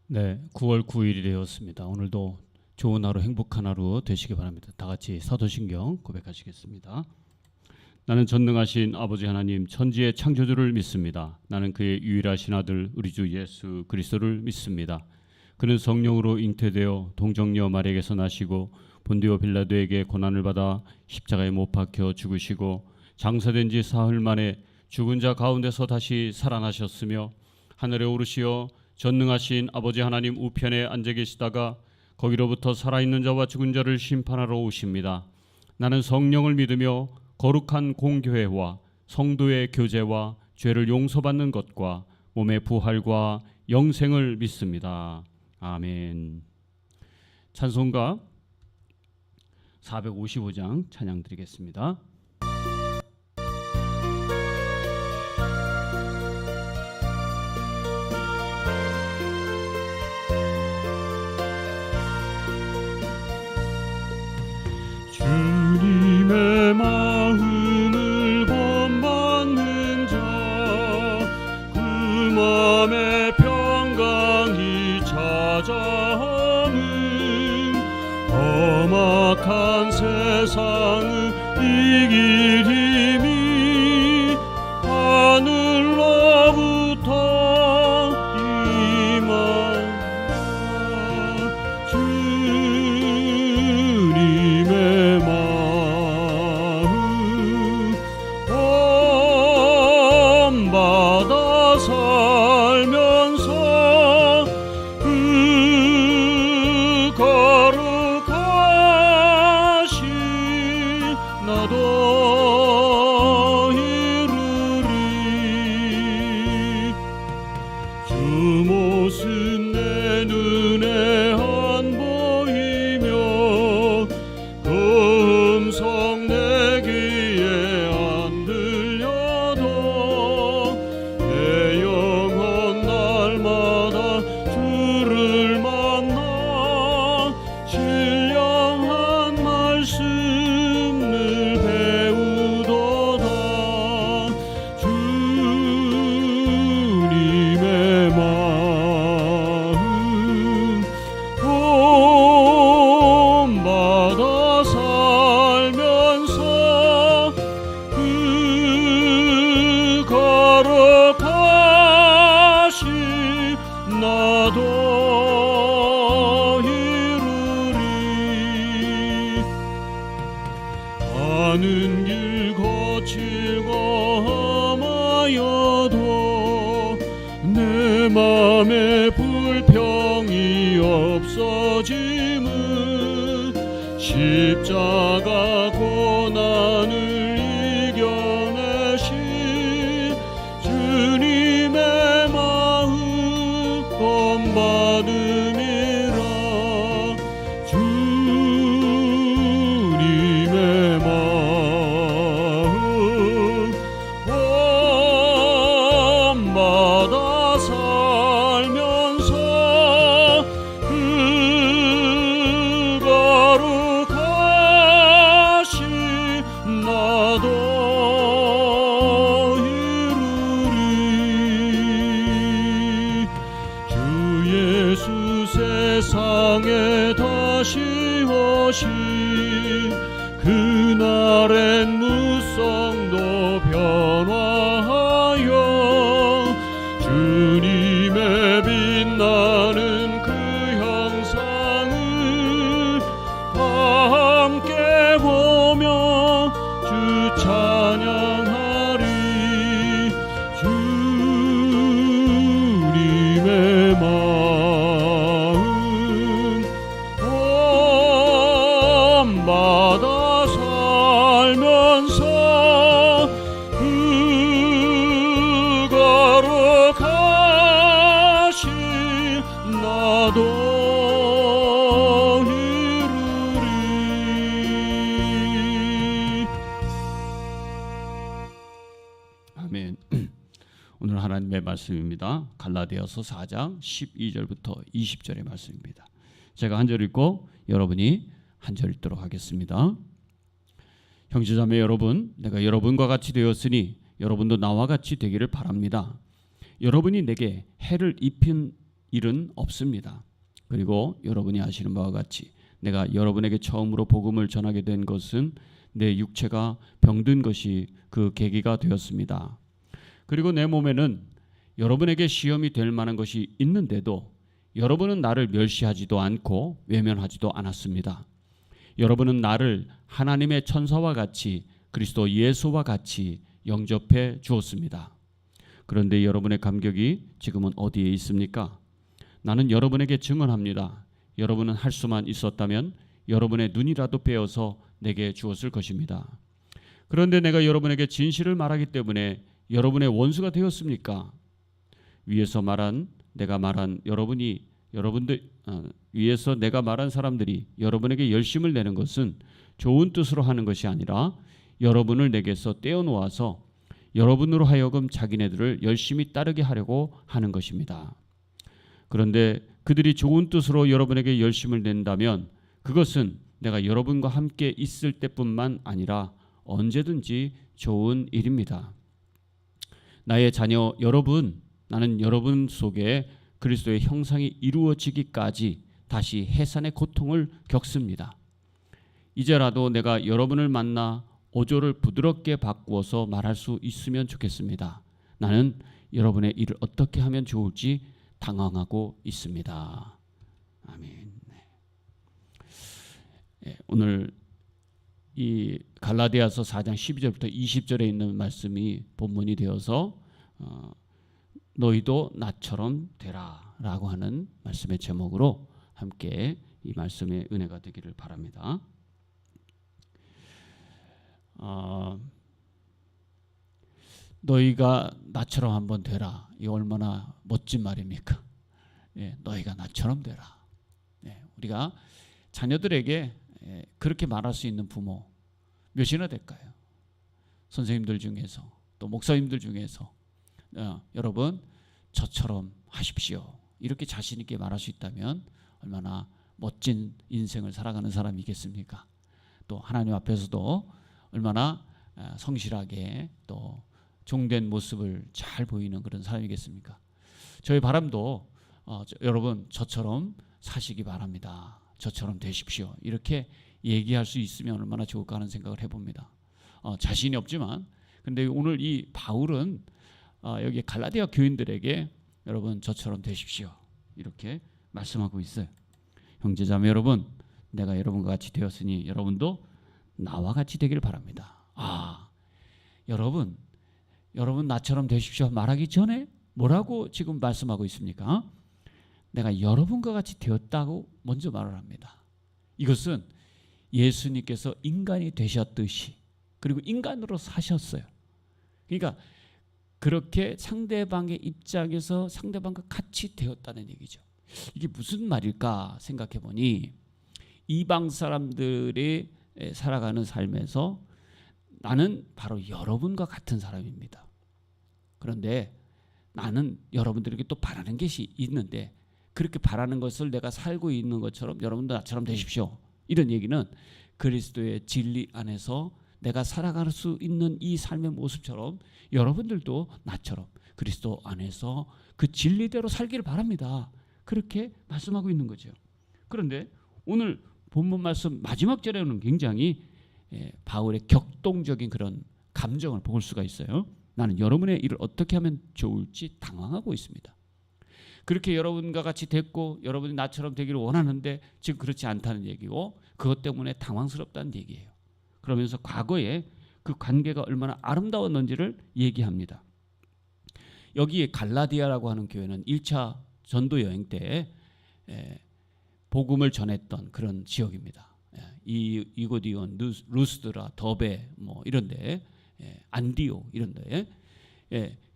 네, 9월 9일이 되었습니다. 오늘도 좋은 하루, 행복한 하루 되시기 바랍니다. 다 같이 사도신경 고백하시겠습니다. 나는 전능하신 아버지 하나님 천지의 창조주를 믿습니다. 나는 그의 유일하신 아들 우리 주 예수 그리스도를 믿습니다. 그는 성령으로 잉태되어 동정녀 마리아에게서 나시고 본디오 빌라도에게 고난을 받아 십자가에 못 박혀 죽으시고 장사된 지 사흘 만에 죽은 자 가운데서 다시 살아나셨으며 하늘에 오르시어 전능하신 아버지 하나님 우편에 앉아 계시다가 거기로부터 살아있는 자와 죽은 자를 심판하러 오십니다. 나는 성령을 믿으며 거룩한 공교회와 성도의 교제와 죄를 용서받는 것과 몸의 부활과 영생을 믿습니다. 아멘. 찬송가 455장 찬양 드리겠습니다. 주님의 마음을 본받는 자, 그 맘에 평강이 찾아오는 험악한 세상을 이길 힘이 하늘로부터 임한다. 주님의 마음 본받아 살면서 그 거룩하신 나도 이루리. 주 모습 내 눈에 안 보이며 그 음성 내 귀에 안 들려도 내 영혼 날마다 주를 만나 신령한 말씀을 배우도다. 주님의 마음 본받아 살면서 그 거룩하신 나도 이루리. 가는 길 거칠고 험하여도 내 맘에 불평이 없어짐은 십자가 고난을 이겨내신 주님의 마음 본받음이라. 주님의 마음 본받아 살면서 그 거룩하신 나도 이루리. 주 예수 세상에 다시 오신 그날엔 무성도 변화하여 주님의 빛나는 그 형상을 함께 보며 주 찬양하리. 주님의 마음 본받아 살면서 그 거룩하신 나도 이루리. 아멘. 오늘 하나님의 말씀입니다. 갈라디아서 4장 12절부터 20절의 말씀입니다. 제가 한 절 읽고 여러분이 한 절 읽도록 하겠습니다. 형제자매 여러분, 내가 여러분과 같이 되었으니 여러분도 나와 같이 되기를 바랍니다. 여러분이 내게 해를 일은 없습니다. 그리고 여러분이 아시는 바와 같이 내가 여러분에게 처음으로 복음을 전하게 된 것은 내 육체가 병든 것이 그 계기가 되었습니다. 그리고 내 몸에는 여러분에게 시험이 될 만한 것이 있는데도 여러분은 나를 멸시하지도 않고 외면하지도 않았습니다. 여러분은 나를 하나님의 천사와 같이 그리스도 예수와 같이 영접해 주었습니다. 그런데 여러분의 감격이 지금은 어디에 있습니까? 나는 여러분에게 증언합니다. 여러분은 할 수만 있었다면 여러분의 눈이라도 빼어서 내게 주었을 것입니다. 그런데 내가 여러분에게 진실을 말하기 때문에 여러분의 원수가 되었습니까? 위에서 내가 말한 위에서 내가 말한 사람들이 여러분에게 열심을 내는 것은 좋은 뜻으로 하는 것이 아니라 여러분을 내게서 떼어놓아서 여러분으로 하여금 자기네들을 열심히 따르게 하려고 하는 것입니다. 그런데 그들이 좋은 뜻으로 여러분에게 열심을 낸다면 그것은 내가 여러분과 함께 있을 때뿐만 아니라 언제든지 좋은 일입니다. 나의 자녀 여러분, 나는 여러분 속에 그리스도의 형상이 이루어지기까지 다시 해산의 고통을 겪습니다. 이제라도 내가 여러분을 만나 어조를 부드럽게 바꾸어서 말할 수 있으면 좋겠습니다. 나는 여러분의 일을 어떻게 하면 좋을지 당황하고 있습니다. 아멘. 오늘 이 갈라디아서 4장 12절부터 20절에 있는 말씀이 본문이 되어서 너희도 나처럼 되라라고 하는 말씀의 제목으로 함께 이 말씀의 은혜가 되기를 바랍니다. 너희가 나처럼 한번 되라. 이 얼마나 멋진 말입니까? 너희가 나처럼 되라. 우리가 자녀들에게 그렇게 말할 수 있는 부모 몇이나 될까요? 선생님들 중에서 또 목사님들 중에서 여러분 저처럼 하십시오. 이렇게 자신 있게 말할 수 있다면 얼마나 멋진 인생을 살아가는 사람이겠습니까? 또 하나님 앞에서도 얼마나 성실하게 또 종된 모습을 잘 보이는 그런 사람이겠습니까? 저의 바람도 여러분 저처럼 사시기 바랍니다. 저처럼 되십시오. 이렇게 얘기할 수 있으면 얼마나 좋을까 하는 생각을 해봅니다. 자신이 없지만 근데 오늘 이 바울은 여기 갈라디아 교인들에게 여러분 저처럼 되십시오. 이렇게 말씀하고 있어요. 형제자매 여러분, 내가 여러분과 같이 되었으니 여러분도 나와 같이 되길 바랍니다. 여러분 나처럼 되십시오 말하기 전에 뭐라고 지금 말씀하고 있습니까? 내가 여러분과 같이 되었다고 먼저 말을 합니다. 이것은 예수님께서 인간이 되셨듯이 그리고 인간으로 사셨어요. 그러니까 그렇게 상대방의 입장에서 상대방과 같이 되었다는 얘기죠. 이게 무슨 말일까 생각해 보니 이방 사람들이 살아가는 삶에서 나는 바로 여러분과 같은 사람입니다. 그런데 나는 여러분들에게 또 바라는 것이 있는데 그렇게 바라는 것을 내가 살고 있는 것처럼 여러분도 나처럼 되십시오. 이런 얘기는 그리스도의 진리 안에서 내가 살아갈 수 있는 이 삶의 모습처럼 여러분들도 나처럼 그리스도 안에서 그 진리대로 살기를 바랍니다. 그렇게 말씀하고 있는 거죠. 그런데 오늘 본문 말씀 마지막 절에는 굉장히 바울의 격동적인 그런 감정을 볼 수가 있어요. 나는 여러분의 일을 어떻게 하면 좋을지 당황하고 있습니다. 그렇게 여러분과 같이 됐고 여러분이 나처럼 되기를 원하는데 지금 그렇지 않다는 얘기고 그것 때문에 당황스럽다는 얘기예요. 그러면서 과거에 그 관계가 얼마나 아름다웠는지를 얘기합니다. 여기에 갈라디아라고 하는 교회는 1차 전도 여행 때 복음을 전했던 그런 지역입니다. 이고디온, 루스드라, 더베 뭐 이런데 안디오 이런데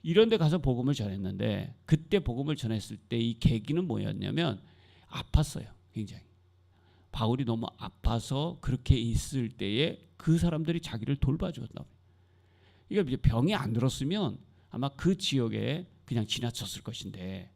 이런데 가서 복음을 전했는데 그때 복음을 전했을 때 이 계기는 뭐였냐면 아팠어요. 굉장히 바울이 너무 아파서 그렇게 있을 때에 그 사람들이 자기를 돌봐주었다. 이게 병이 안 들었으면 아마 그 지역에 그냥 지나쳤을 것인데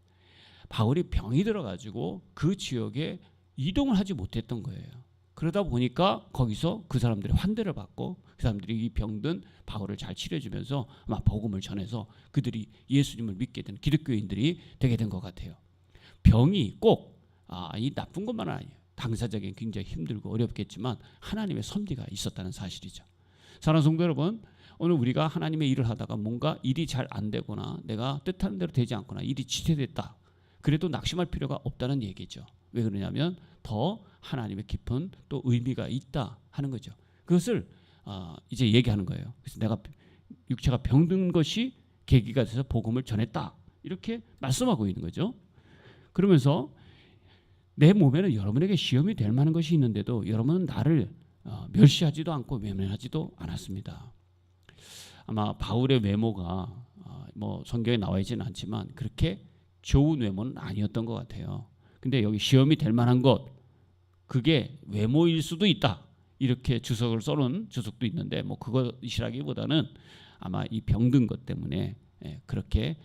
바울이 병이 들어가지고 그 지역에 이동을 하지 못했던 거예요. 그러다 보니까 거기서 그 사람들이 환대를 받고 그 사람들이 이 병든 바울을 잘 치료해주면서 아마 복음을 전해서 그들이 예수님을 믿게 된 기독교인들이 되게 된 것 같아요. 병이 꼭 이 나쁜 것만 아니에요. 당사자에겐 굉장히 힘들고 어렵겠지만 하나님의 섭리가 있었다는 사실이죠. 사랑하는 성도 여러분, 오늘 우리가 하나님의 일을 하다가 뭔가 일이 잘 안 되거나 내가 뜻하는 대로 되지 않거나 일이 지체됐다. 그래도 낙심할 필요가 없다는 얘기죠. 왜 그러냐면 더 하나님의 깊은 또 의미가 있다 하는 거죠. 그것을 이제 얘기하는 거예요. 그래서 내가 육체가 병든 것이 계기가 돼서 복음을 전했다. 이렇게 말씀하고 있는 거죠. 그러면서 내 몸에는 여러분에게 시험이 될 만한 것이 있는데도 여러분은 나를 멸시하지도 않고 외면하지도 않았습니다. 아마 바울의 외모가 뭐 성경에 나와 있지는 않지만 그렇게 좋은 외모는 아니었던 것 같아요. 근데 여기 시험이 될 만한 것, 그게 외모일 수도 있다. 이렇게 주석을 써놓은 주석도 있는데 뭐 그것이라기보다는 아마 이 병든 것 때문에 그렇게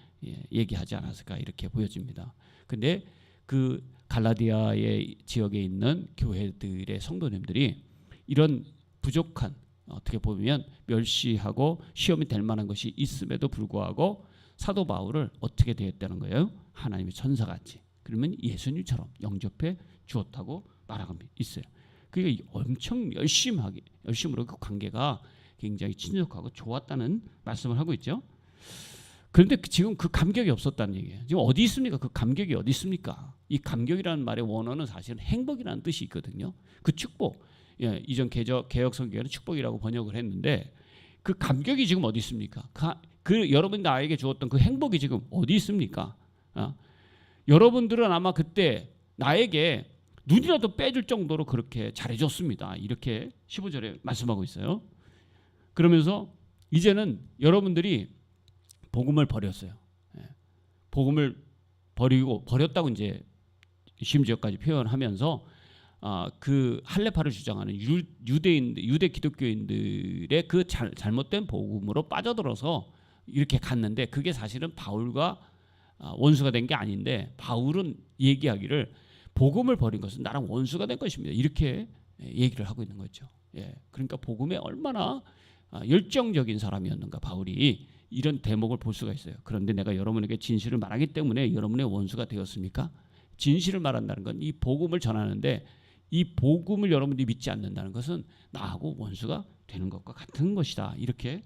얘기하지 않았을까 이렇게 보여집니다. 근데 그 갈라디아의 지역에 있는 교회들의 성도님들이 이런 부족한, 어떻게 보면 멸시하고 시험이 될 만한 것이 있음에도 불구하고 사도 바울을 어떻게 대했다는 거예요? 하나님의 천사같이, 그러면 예수님처럼 영접해 주었다고 말하고 있어요. 그게 엄청 열심으로 그 관계가 굉장히 친숙하고 좋았다는 말씀을 하고 있죠. 그런데 지금 그 감격이 없었다는 얘기예요. 지금 어디 있습니까? 그 감격이 어디 있습니까? 이 감격이라는 말의 원어는 사실은 행복이라는 뜻이 있거든요. 그 축복, 이전 개역 성경에는 축복이라고 번역을 했는데 그 감격이 지금 어디 있습니까? 그 여러분이 나에게 주었던 그 행복이 지금 어디 있습니까? 여러분들은 아마 그때 나에게 눈이라도 빼줄 정도로 그렇게 잘해줬습니다. 이렇게 15절에 말씀하고 있어요. 그러면서 이제는 여러분들이 복음을 버렸어요. 복음을 버렸다고 이제 심지어까지 표현하면서 그 할례파를 주장하는 유대 기독교인들의 그 잘못된 복음으로 빠져들어서 이렇게 갔는데 그게 사실은 바울과 원수가 된 게 아닌데 바울은 얘기하기를 복음을 버린 것은 나랑 원수가 된 것입니다. 이렇게 얘기를 하고 있는 거죠. 그러니까 복음에 얼마나 열정적인 사람이었는가 바울이 이런 대목을 볼 수가 있어요. 그런데 내가 여러분에게 진실을 말하기 때문에 여러분의 원수가 되었습니까? 진실을 말한다는 건 이 복음을 전하는데 이 복음을 여러분들이 믿지 않는다는 것은 나하고 원수가 되는 것과 같은 것이다. 이렇게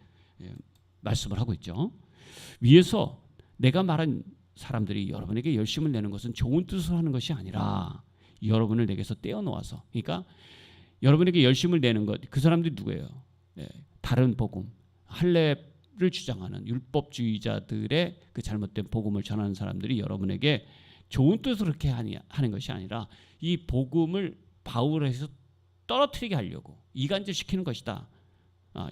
말씀을 하고 있죠. 위에서 내가 말한 사람들이 여러분에게 열심을 내는 것은 좋은 뜻으로 하는 것이 아니라 여러분을 내게서 떼어놓아서, 그러니까 여러분에게 열심을 내는 것, 그 사람들이 누구예요? 다른 복음, 할례를 주장하는 율법주의자들의 그 잘못된 복음을 전하는 사람들이 여러분에게 좋은 뜻으로 그렇게 하는 것이 아니라 이 복음을 바울에서 떨어뜨리게 하려고 이간질시키는 것이다.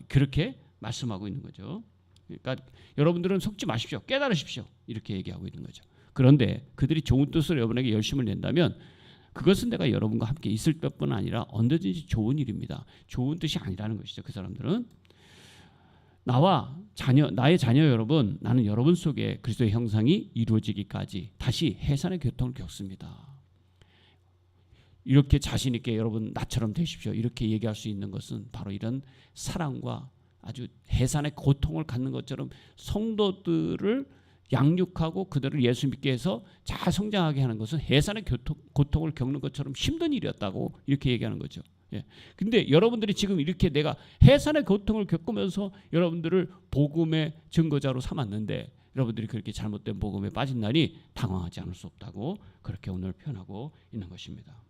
그렇게 말씀하고 있는 거죠. 그러니까 여러분들은 속지 마십시오. 깨달으십시오. 이렇게 얘기하고 있는 거죠. 그런데 그들이 좋은 뜻으로 여러분에게 열심을 낸다면 그것은 내가 여러분과 함께 있을 뿐 아니라 언제든지 좋은 일입니다. 좋은 뜻이 아니라는 것이죠. 그 사람들은 나의 자녀 여러분, 나는 여러분 속에 그리스도의 형상이 이루어지기까지 다시 해산의 고통을 겪습니다. 이렇게 자신 있게 여러분 나처럼 되십시오. 이렇게 얘기할 수 있는 것은 바로 이런 사랑과 아주 해산의 고통을 갖는 것처럼 성도들을 양육하고 그들을 예수 믿게 해서 잘 성장하게 하는 것은 해산의 고통을 겪는 것처럼 힘든 일이었다고 이렇게 얘기하는 거죠. 근데 여러분들이 지금 이렇게 내가 해산의 고통을 겪으면서 여러분들을 복음의 증거자로 삼았는데 여러분들이 그렇게 잘못된 복음에 빠진 날이 당황하지 않을 수 없다고 그렇게 오늘 표현하고 있는 것입니다.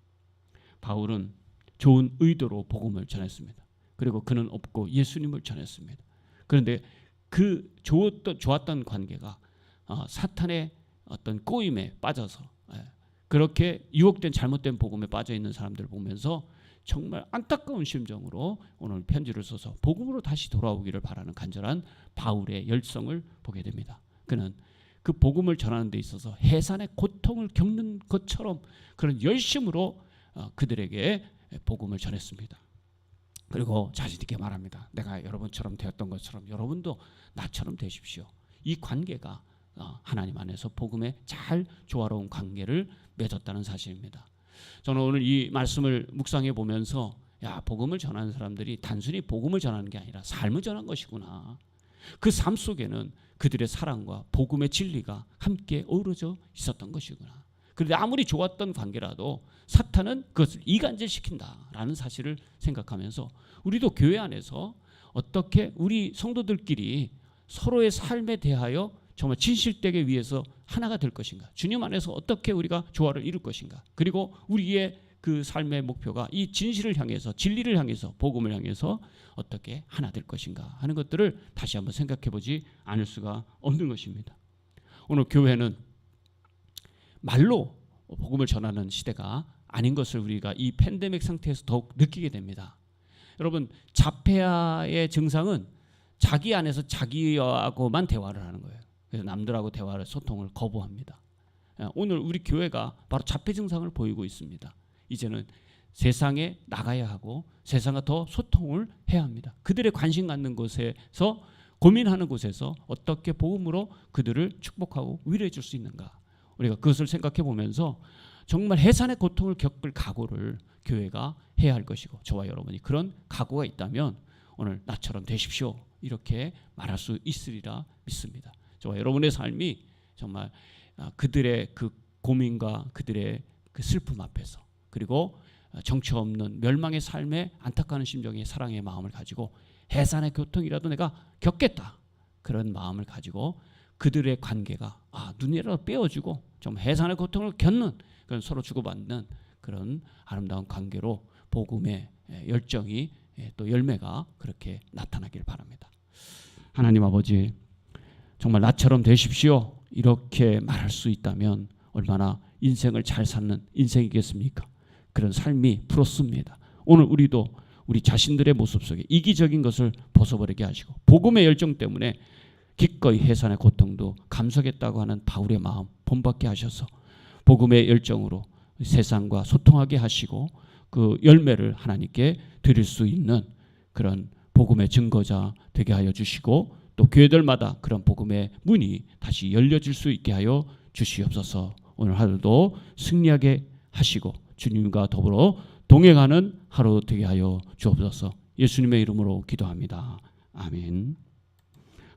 바울은 좋은 의도로 복음을 전했습니다. 그리고 그는 없고 예수님을 전했습니다. 그런데 그 좋았던 관계가 사탄의 어떤 꼬임에 빠져서 그렇게 유혹된 잘못된 복음에 빠져 있는 사람들을 보면서 정말 안타까운 심정으로 오늘 편지를 써서 복음으로 다시 돌아오기를 바라는 간절한 바울의 열성을 보게 됩니다. 그는 그 복음을 전하는 데 있어서 해산의 고통을 겪는 것처럼 그런 열심으로 그들에게 복음을 전했습니다. 그리고 자신 있게 말합니다. 내가 여러분처럼 되었던 것처럼 여러분도 나처럼 되십시오. 이 관계가 하나님 안에서 복음에 잘 조화로운 관계를 맺었다는 사실입니다. 저는 오늘 이 말씀을 묵상해 보면서 복음을 전하는 사람들이 단순히 복음을 전하는 게 아니라 삶을 전한 것이구나. 그 삶 속에는 그들의 사랑과 복음의 진리가 함께 어우러져 있었던 것이구나. 그런데 아무리 좋았던 관계라도 사탄은 그것을 이간질시킨다라는 사실을 생각하면서 우리도 교회 안에서 어떻게 우리 성도들끼리 서로의 삶에 대하여 정말 진실되게 위해서 하나가 될 것인가, 주님 안에서 어떻게 우리가 조화를 이룰 것인가, 그리고 우리의 그 삶의 목표가 이 진실을 향해서, 진리를 향해서, 복음을 향해서 어떻게 하나 될 것인가 하는 것들을 다시 한번 생각해 보지 않을 수가 없는 것입니다. 오늘 교회는 말로 복음을 전하는 시대가 아닌 것을 우리가 이 팬데믹 상태에서 더욱 느끼게 됩니다. 여러분, 자폐아의 증상은 자기 안에서 자기하고만 대화를 하는 거예요. 그래서 남들하고 대화를, 소통을 거부합니다. 오늘 우리 교회가 바로 자폐 증상을 보이고 있습니다. 이제는 세상에 나가야 하고 세상과 더 소통을 해야 합니다. 그들의 관심 갖는 곳에서, 고민하는 곳에서 어떻게 복음으로 그들을 축복하고 위로해 줄 수 있는가, 우리가 그것을 생각해 보면서 정말 해산의 고통을 겪을 각오를 교회가 해야 할 것이고, 저와 여러분이 그런 각오가 있다면 오늘 나처럼 되십시오 이렇게 말할 수 있으리라 믿습니다. 저와 여러분의 삶이 정말 그들의 그 고민과 그들의 그 슬픔 앞에서, 그리고 정처 없는 멸망의 삶에 안타까운 심정의 사랑의 마음을 가지고 해산의 고통이라도 내가 겪겠다, 그런 마음을 가지고 그들의 관계가 눈이라도 빼어주고 좀 해산의 고통을 겪는 그런, 서로 주고받는 그런 아름다운 관계로 복음의 열정이, 또 열매가 그렇게 나타나길 바랍니다. 하나님 아버지, 정말 나처럼 되십시오 이렇게 말할 수 있다면 얼마나 인생을 잘 사는 인생이겠습니까? 그런 삶이 부럽습니다. 오늘 우리도 우리 자신들의 모습 속에 이기적인 것을 벗어버리게 하시고, 복음의 열정 때문에 기꺼이 해산의 고통도 감수하겠다고 하는 바울의 마음 본받게 하셔서 복음의 열정으로 세상과 소통하게 하시고, 그 열매를 하나님께 드릴 수 있는 그런 복음의 증거자 되게 하여 주시고, 또 교회들마다 그런 복음의 문이 다시 열려질 수 있게 하여 주시옵소서. 오늘 하루도 승리하게 하시고 주님과 더불어 동행하는 하루 되게 하여 주옵소서. 예수님의 이름으로 기도합니다. 아멘.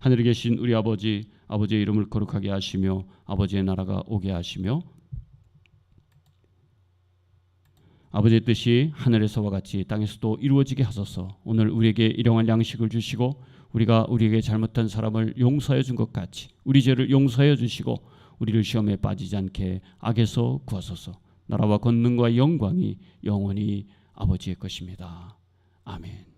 하늘에 계신 우리 아버지, 아버지의 이름을 거룩하게 하시며 아버지의 나라가 오게 하시며 아버지의 뜻이 하늘에서와 같이 땅에서도 이루어지게 하소서. 오늘 우리에게 일용할 양식을 주시고 우리가 우리에게 잘못한 사람을 용서해 준 것 같이 우리 죄를 용서해 주시고 우리를 시험에 빠지지 않게 악에서 구하소서. 나라와 권능과 영광이 영원히 아버지의 것입니다. 아멘.